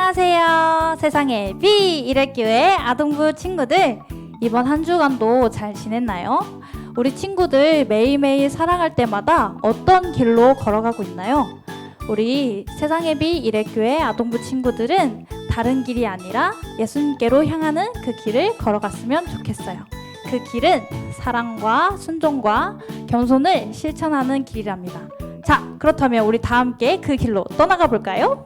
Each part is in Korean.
안녕하세요. 세상의 비 이래교회 아동부 친구들, 이번 한 주간도 잘 지냈나요? 우리 친구들 매일매일 살아갈 때마다 어떤 길로 걸어가고 있나요? 우리 세상의 비 이래교회 아동부 친구들은 다른 길이 아니라 예수님께로 향하는 그 길을 걸어갔으면 좋겠어요. 그 길은 사랑과 순종과 겸손을 실천하는 길이랍니다. 자, 그렇다면 우리 다 함께 그 길로 떠나가 볼까요?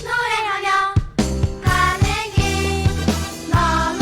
노래하며 가는 길 너무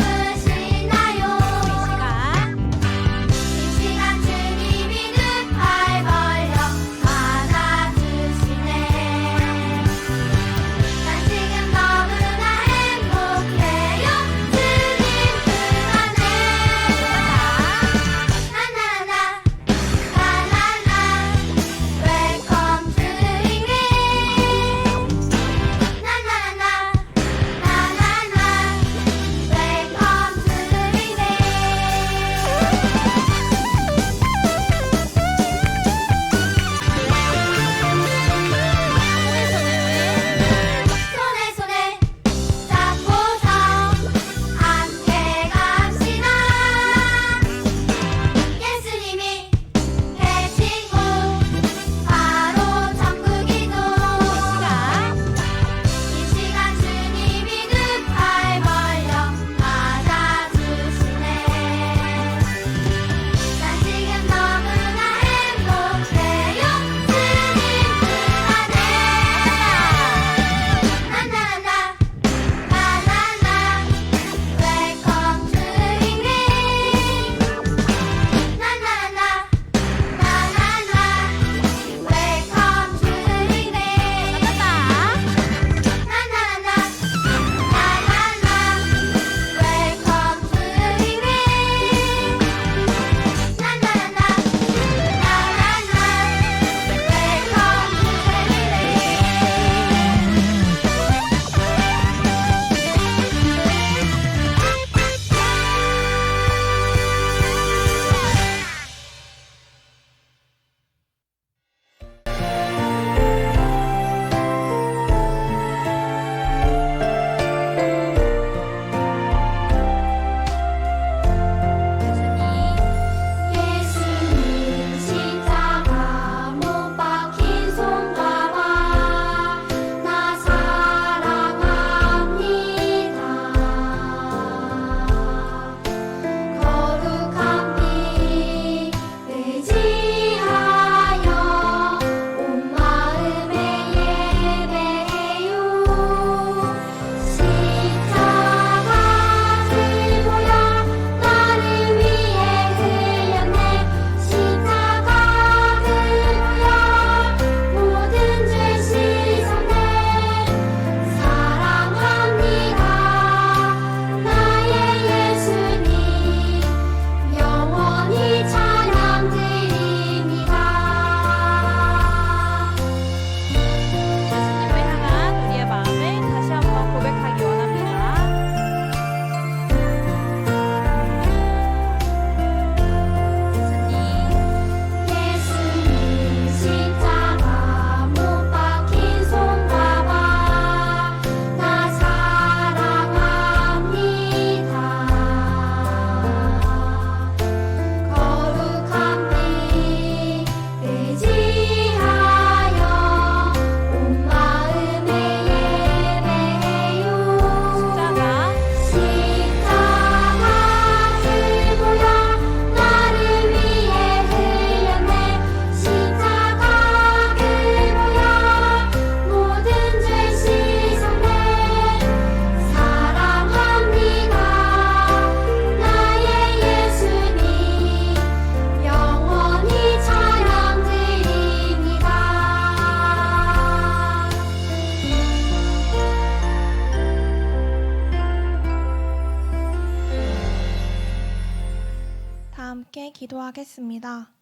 기도하겠습니다.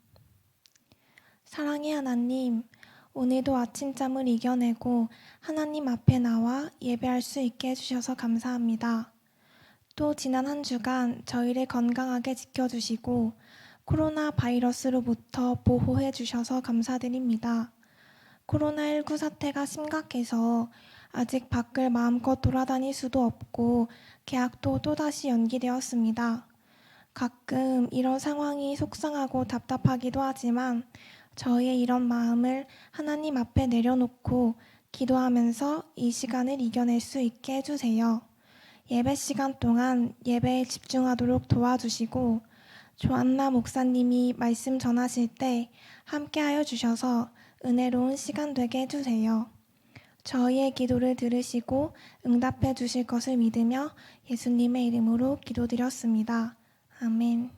사랑의 하나님, 오늘도 아침잠을 이겨내고 하나님 앞에 나와 예배할 수 있게 해주셔서 감사합니다. 또 지난 한 주간 저희를 건강하게 지켜주시고 코로나 바이러스로부터 보호해 주셔서 감사드립니다. 코로나19 사태가 심각해서 아직 밖을 마음껏 돌아다닐 수도 없고 개학도 또다시 연기되었습니다. 가끔 이런 상황이 속상하고 답답하기도 하지만 저희의 이런 마음을 하나님 앞에 내려놓고 기도하면서 이 시간을 이겨낼 수 있게 해주세요. 예배 시간 동안 예배에 집중하도록 도와주시고 조한나 목사님이 말씀 전하실 때 함께하여 주셔서 은혜로운 시간 되게 해주세요. 저희의 기도를 들으시고 응답해 주실 것을 믿으며 예수님의 이름으로 기도드렸습니다. 아멘.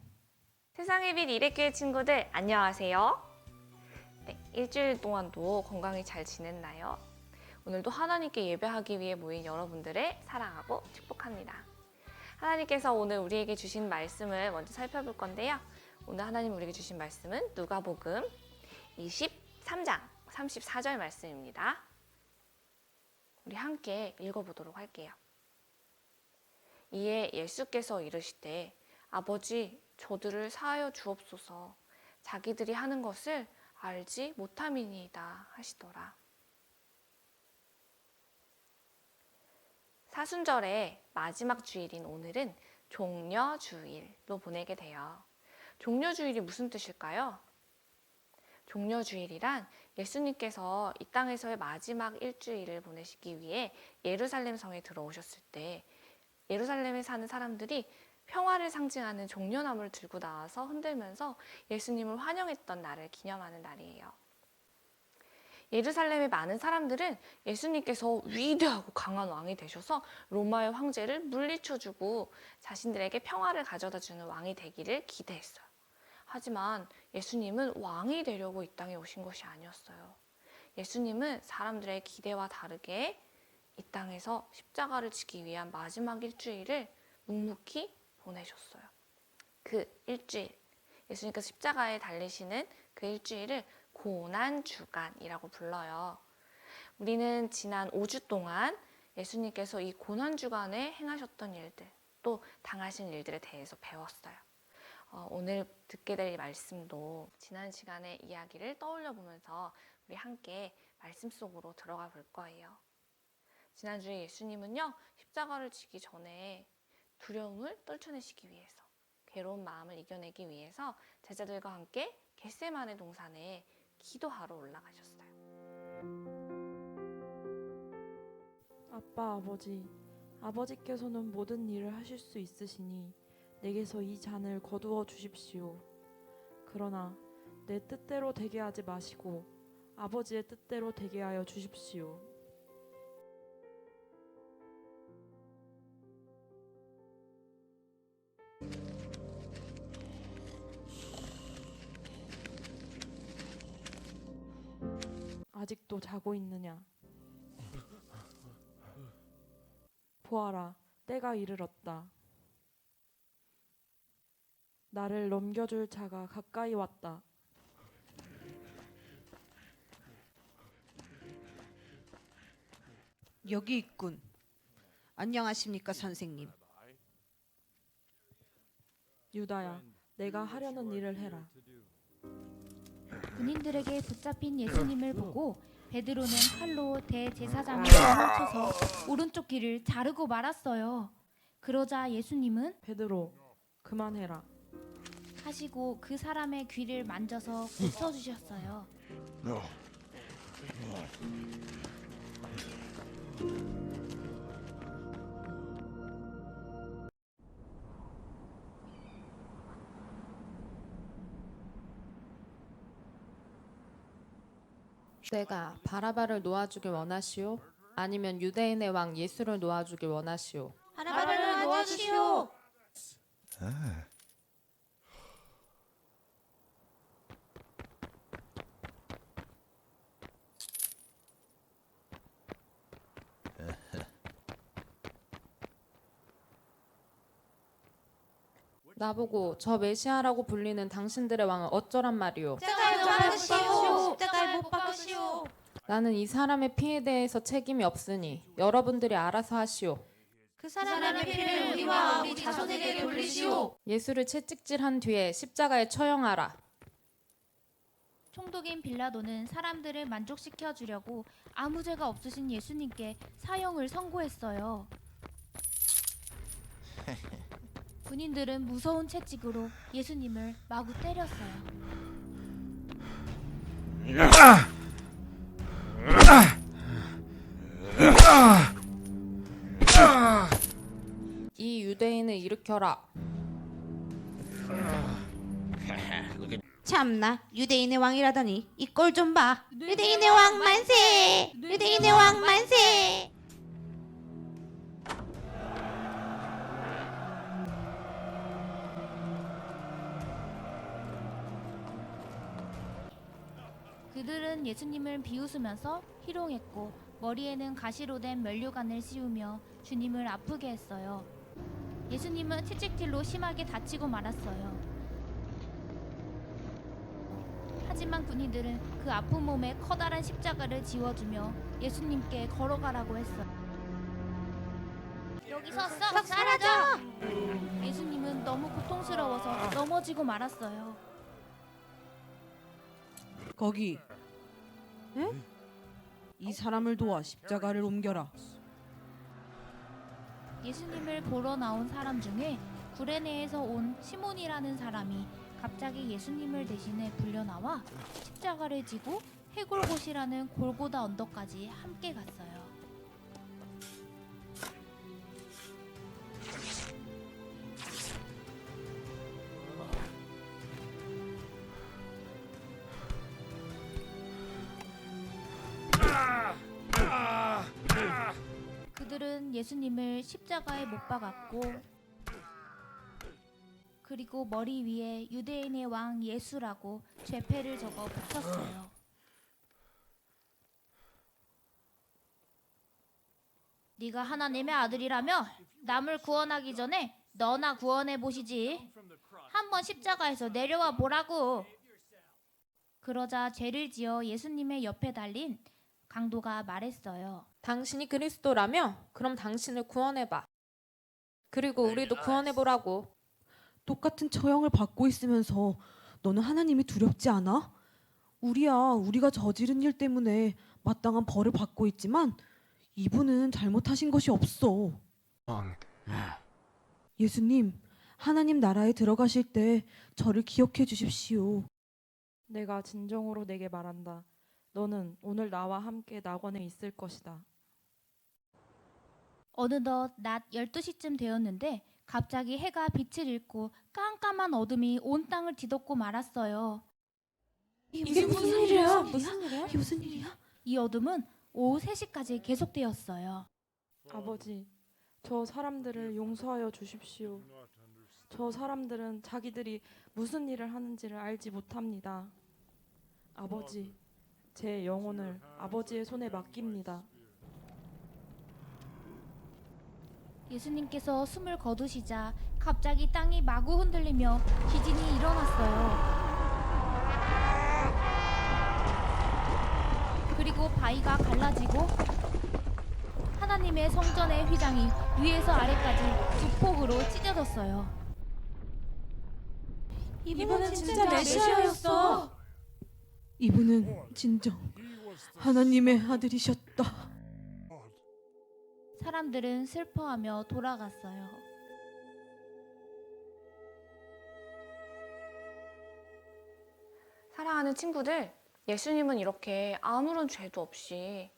세상의 빛 이레교회 친구들 안녕하세요. 네, 일주일 동안도 건강히 잘 지냈나요? 오늘도 하나님께 예배하기 위해 모인 여러분들을 사랑하고 축복합니다. 하나님께서 오늘 우리에게 주신 말씀을 먼저 살펴볼 건데요. 오늘 하나님 우리에게 주신 말씀은 누가복음 23장 34절 말씀입니다. 우리 함께 읽어보도록 할게요. 이에 예수께서 이르시되 아버지 저들을 사하여 주옵소서 자기들이 하는 것을 알지 못함이니이다 하시더라. 사순절의 마지막 주일인 오늘은 종려주일로 보내게 돼요. 종려주일이 무슨 뜻일까요? 종려주일이란 예수님께서 이 땅에서의 마지막 일주일을 보내시기 위해 예루살렘 성에 들어오셨을 때 예루살렘에 사는 사람들이 평화를 상징하는 종려나무를 들고 나와서 흔들면서 예수님을 환영했던 날을 기념하는 날이에요. 예루살렘의 많은 사람들은 예수님께서 위대하고 강한 왕이 되셔서 로마의 황제를 물리쳐주고 자신들에게 평화를 가져다주는 왕이 되기를 기대했어요. 하지만 예수님은 왕이 되려고 이 땅에 오신 것이 아니었어요. 예수님은 사람들의 기대와 다르게 이 땅에서 십자가를 지기 위한 마지막 일주일을 묵묵히 보내셨어요. 그 일주일, 예수님께서 십자가에 달리시는 그 일주일을 고난주간이라고 불러요. 우리는 지난 5주 동안 예수님께서 이 고난주간에 행하셨던 일들, 또 당하신 일들에 대해서 배웠어요. 오늘 듣게 될 말씀도 지난 시간의 이야기를 떠올려 보면서 우리 함께 말씀 속으로 들어가 볼 거예요. 지난주에 예수님은요, 십자가를 지기 전에 두려움을 떨쳐내시기 위해서, 괴로운 마음을 이겨내기 위해서 제자들과 함께 겟세마네 동산에 기도하러 올라가셨어요. 아빠, 아버지께서는 모든 일을 하실 수 있으시니 내게서 이 잔을 거두어 주십시오. 그러나 내 뜻대로 되게 하지 마시고 아버지의 뜻대로 되게 하여 주십시오. 아직도 자고 있느냐? 보아라, 때가 이르렀다. 나를 넘겨줄 자가 가까이 왔다. 여기 있군. 안녕하십니까, 선생님. 유다야, 내가 하려는 일을 해라. 군인들에게 붙잡힌 예수님을 보고 베드로는 칼로 대제사장을 훔쳐서 오른쪽 귀를 자르고 말았어요. 그러자 예수님은 베드로, 그만해라. 하시고 그 사람의 귀를 만져서 고쳐주셨어요. 내가 바라바를 놓아주길 원하시오? 아니면 유대인의 왕 예수를 놓아주길 원하시오? 바라바를 놓아주시오. 나보고 저 메시아라고 불리는 당신들의 왕은 어쩌란 말이오. 십자가에 못 박으시오. 십자가에 못 박으시오. 나는 이 사람의 피에 대해서 책임이 없으니 여러분들이 알아서 하시오. 그 사람의 피를 우리와 우리 자손에게 돌리시오. 예수를 채찍질한 뒤에 십자가에 처형하라. 총독인 빌라도는 사람들을 만족시켜 주려고 아무 죄가 없으신 예수님께 사형을 선고했어요. 군인들은 무서운 채찍으로 예수님을 마구 때렸어요. 이 유대인을 일으켜라. 참나 유대인의 왕이라더니 이 꼴 좀 봐. 유대인의 왕 만세! 유대인의 왕 만세! 그들은 예수님을 비웃으면서 희롱했고 머리에는 가시로 된 면류관을 씌우며 주님을 아프게 했어요. 예수님은 채찍질로 심하게 다치고 말았어요. 하지만 군인들은 그 아픈 몸에 커다란 십자가를 지워주며 예수님께 걸어가라고 했어요. 여기서 썩 사라져! 예수님은 너무 고통스러워서 넘어지고 말았어요. 거기. 에? 이 사람을 도와 십자가를 옮겨라. 예수님을 보러 나온 사람 중에 구레네에서 온 시몬이라는 사람이 갑자기 예수님을 대신해 불려나와 십자가를 지고 해골곳이라는 골고다 언덕까지 함께 갔어요. 그들은 예수님을 십자가에 못 박았고 그리고 머리 위에 유대인의 왕 예수라고 죄패를 적어 붙였어요. 네가 하나님의 아들이라며 남을 구원하기 전에 너나 구원해 보시지. 한번 십자가에서 내려와 보라고. 그러자 죄를 지어 예수님의 옆에 달린 강도가 말했어요. 당신이 그리스도라며? 그럼 당신을 구원해봐. 그리고 우리도 구원해보라고. 똑같은 처형을 받고 있으면서 너는 하나님이 두렵지 않아? 우리가 저지른 일 때문에 마땅한 벌을 받고 있지만 이분은 잘못하신 것이 없어. 예수님, 하나님 나라에 들어가실 때 저를 기억해 주십시오. 내가 진정으로 내게 말한다. 너는 오늘 나와 함께 낙원에 있을 것이다. 어느덧 낮 12시쯤 되었는데 갑자기 해가 빛을 잃고 깜깜한 어둠이 온 땅을 뒤덮고 말았어요. 이게 무슨 일이야? 이게 무슨 일이야? 이 어둠은 오후 3시까지 계속되었어요. 아버지, 저 사람들을 용서하여 주십시오. 저 사람들은 자기들이 무슨 일을 하는지를 알지 못합니다. 아버지, 제 영혼을 아버지의 손에 맡깁니다. 예수님께서 숨을 거두시자 갑자기 땅이 마구 흔들리며 지진이 일어났어요. 그리고 바위가 갈라지고 하나님의 성전의 휘장이 위에서 아래까지 두 폭으로 찢어졌어요. 이분은 진짜 메시아였어. 이분은 진정 하나님의 아들이셨다. 사람들은 슬퍼하며 돌아갔어요. 사랑하는 친구들, 예수님은 이렇게 아무런 죄도 없이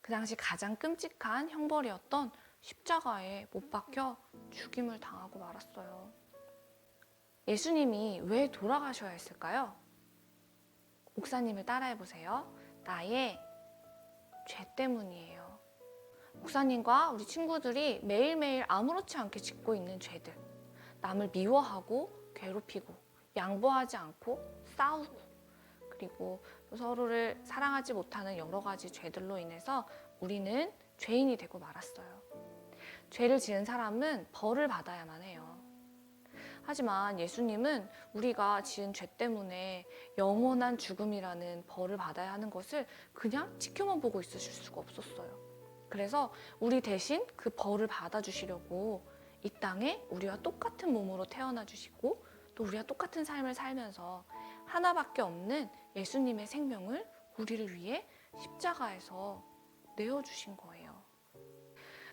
그 당시 가장 끔찍한 형벌이었던 십자가에 못 박혀 죽임을 당하고 말았어요. 예수님이 왜 돌아가셔야 했을까요? 목사님을 따라해 보세요. 나의 죄 때문이에요. 목사님과 우리 친구들이 매일매일 아무렇지 않게 짓고 있는 죄들, 남을 미워하고 괴롭히고 양보하지 않고 싸우고 그리고 서로를 사랑하지 못하는 여러 가지 죄들로 인해서 우리는 죄인이 되고 말았어요. 죄를 지은 사람은 벌을 받아야만 해요. 하지만 예수님은 우리가 지은 죄 때문에 영원한 죽음이라는 벌을 받아야 하는 것을 그냥 지켜만 보고 있으실 수가 없었어요. 그래서 우리 대신 그 벌을 받아주시려고 이 땅에 우리와 똑같은 몸으로 태어나 주시고 또 우리와 똑같은 삶을 살면서 하나밖에 없는 예수님의 생명을 우리를 위해 십자가에서 내어주신 거예요.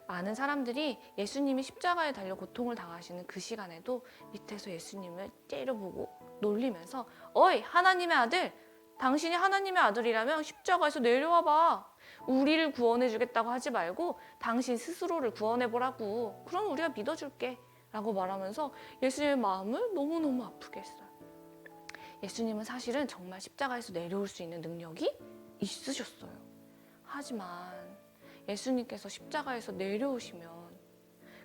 많은 사람들이 예수님이 십자가에 달려 고통을 당하시는 그 시간에도 밑에서 예수님을 째려보고 놀리면서 어이 하나님의 아들, 당신이 하나님의 아들이라면 십자가에서 내려와 봐. 우리를 구원해 주겠다고 하지 말고 당신 스스로를 구원해 보라고. 그럼 우리가 믿어줄게 라고 말하면서 예수님의 마음을 너무너무 아프게 했어요. 예수님은 사실은 정말 십자가에서 내려올 수 있는 능력이 있으셨어요. 하지만 예수님께서 십자가에서 내려오시면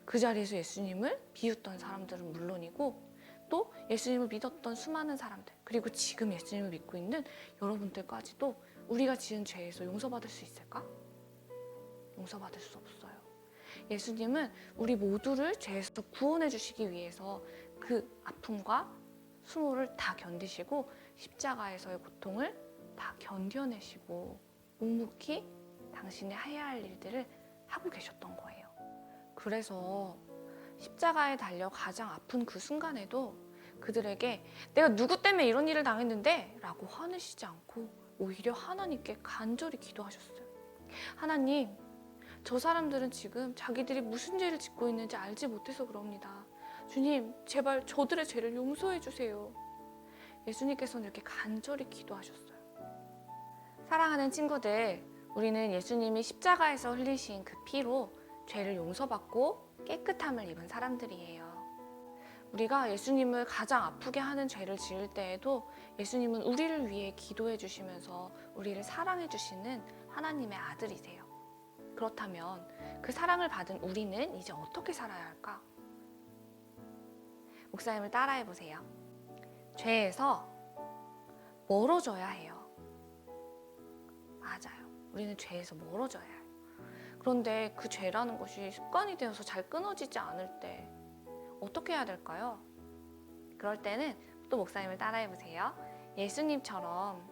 그 자리에서 예수님을 비웃던 사람들은 물론이고 또 예수님을 믿었던 수많은 사람들 그리고 지금 예수님을 믿고 있는 여러분들까지도 우리가 지은 죄에서 용서받을 수 있을까? 용서받을 수 없어요. 예수님은 우리 모두를 죄에서 구원해 주시기 위해서 그 아픔과 수모를 다 견디시고 십자가에서의 고통을 다 견뎌내시고 묵묵히 당신의 해야 할 일들을 하고 계셨던 거예요. 그래서 십자가에 달려 가장 아픈 그 순간에도 그들에게 내가 누구 때문에 이런 일을 당했는데? 라고 화내시지 않고 오히려 하나님께 간절히 기도하셨어요. 하나님, 저 사람들은 지금 자기들이 무슨 죄를 짓고 있는지 알지 못해서 그럽니다. 주님, 제발 저들의 죄를 용서해 주세요. 예수님께서는 이렇게 간절히 기도하셨어요. 사랑하는 친구들, 우리는 예수님이 십자가에서 흘리신 그 피로 죄를 용서받고 깨끗함을 입은 사람들이에요. 우리가 예수님을 가장 아프게 하는 죄를 지을 때에도 예수님은 우리를 위해 기도해 주시면서 우리를 사랑해 주시는 하나님의 아들이세요. 그렇다면 그 사랑을 받은 우리는 이제 어떻게 살아야 할까? 목사님을 따라해 보세요. 죄에서 멀어져야 해요. 맞아요. 우리는 죄에서 멀어져야 해요. 그런데 그 죄라는 것이 습관이 되어서 잘 끊어지지 않을 때 어떻게 해야 될까요? 그럴 때는 또 목사님을 따라해 보세요. 예수님처럼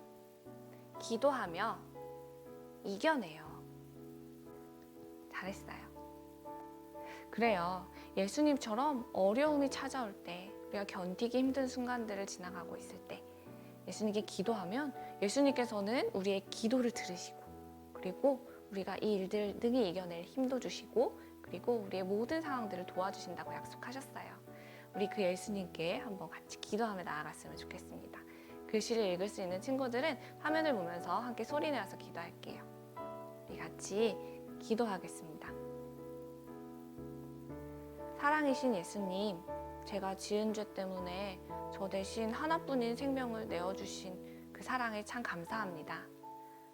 기도하며 이겨내요. 잘했어요. 그래요. 예수님처럼 어려움이 찾아올 때, 우리가 견디기 힘든 순간들을 지나가고 있을 때 예수님께 기도하면 예수님께서는 우리의 기도를 들으시고 그리고 우리가 이 일들 능히 이겨낼 힘도 주시고 그리고 우리의 모든 상황들을 도와주신다고 약속하셨어요. 우리 그 예수님께 한번 같이 기도하며 나아갔으면 좋겠습니다. 글씨를 읽을 수 있는 친구들은 화면을 보면서 함께 소리내어서 기도할게요. 우리 같이 기도하겠습니다. 사랑이신 예수님, 제가 지은 죄 때문에 저 대신 하나뿐인 생명을 내어주신 그 사랑에 참 감사합니다.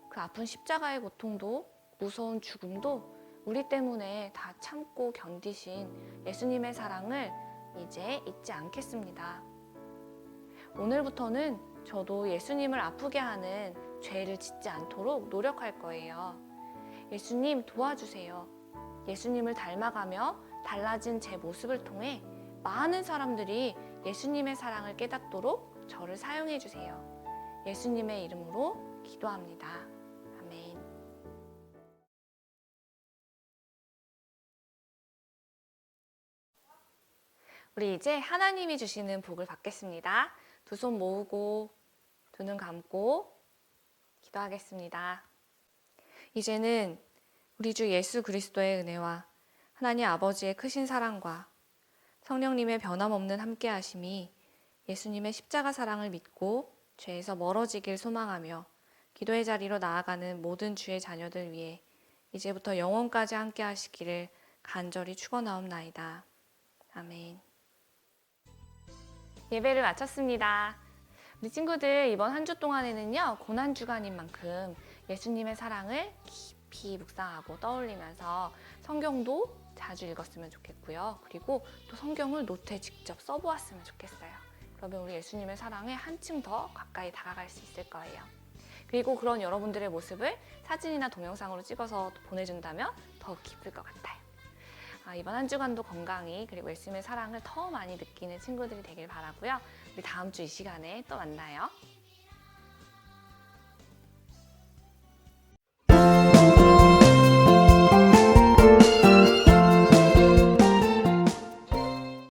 그 아픈 십자가의 고통도 무서운 죽음도 우리 때문에 다 참고 견디신 예수님의 사랑을 이제 잊지 않겠습니다. 오늘부터는 저도 예수님을 아프게 하는 죄를 짓지 않도록 노력할 거예요. 예수님 도와주세요. 예수님을 닮아가며 달라진 제 모습을 통해 많은 사람들이 예수님의 사랑을 깨닫도록 저를 사용해 주세요. 예수님의 이름으로 기도합니다. 아멘. 우리 이제 하나님이 주시는 복을 받겠습니다. 두 손 모으고 두 눈 감고 기도하겠습니다. 이제는 우리 주 예수 그리스도의 은혜와 하나님 아버지의 크신 사랑과 성령님의 변함없는 함께하심이 예수님의 십자가 사랑을 믿고 죄에서 멀어지길 소망하며 기도의 자리로 나아가는 모든 주의 자녀들 위해 이제부터 영원까지 함께하시기를 간절히 축원하옵나이다. 아멘. 예배를 마쳤습니다. 우리 친구들 이번 한 주 동안에는요, 고난주간인 만큼 예수님의 사랑을 깊이 묵상하고 떠올리면서 성경도 자주 읽었으면 좋겠고요. 그리고 또 성경을 노트에 직접 써보았으면 좋겠어요. 그러면 우리 예수님의 사랑에 한층 더 가까이 다가갈 수 있을 거예요. 그리고 그런 여러분들의 모습을 사진이나 동영상으로 찍어서 보내준다면 더 기쁠 것 같아요. 이번 한 주간도 건강히 그리고 예수님의 사랑을 더 많이 느끼는 친구들이 되길 바라고요. 우리 다음 주 이 시간에 또 만나요.